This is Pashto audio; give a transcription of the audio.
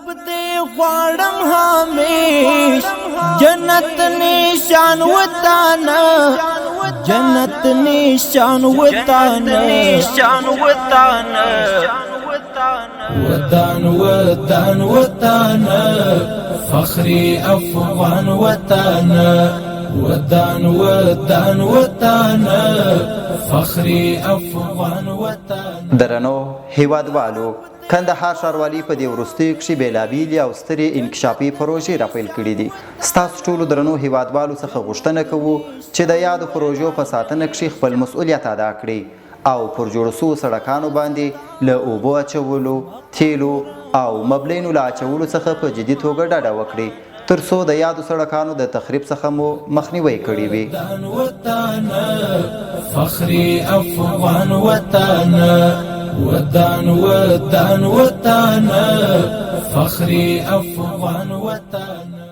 رب دے غواړم همیش جنت نشان وطانا جنت نشان وطانا وطن وطن وطانا فخري افغان وطانا وطن وطن وطانا فخري افغان وطانا. درنو هیوادوالو، کندهار ښاروالي په دې وروستیو کښې بېلابېلې او سترې انکشافي پروژې راپیل کړي دي. ستاسو ټولو درنو هیوادوالو څخه غوښتنه کوو چې د یادو پروژو په ساتنه کښې خپل مسؤلیت ادا کړي او پر جوړو سوو سړکانو باندې له اوبو اچولو، تیلو او مبلینو له اچولو څخه په جدي توګه ډډه وکړي تر څو د یادو سړکانو د تخریب څخه مو مخنیوی کړی وي. فخري افغان وطانا وطن وطن وطانا فخري افغان وطانا.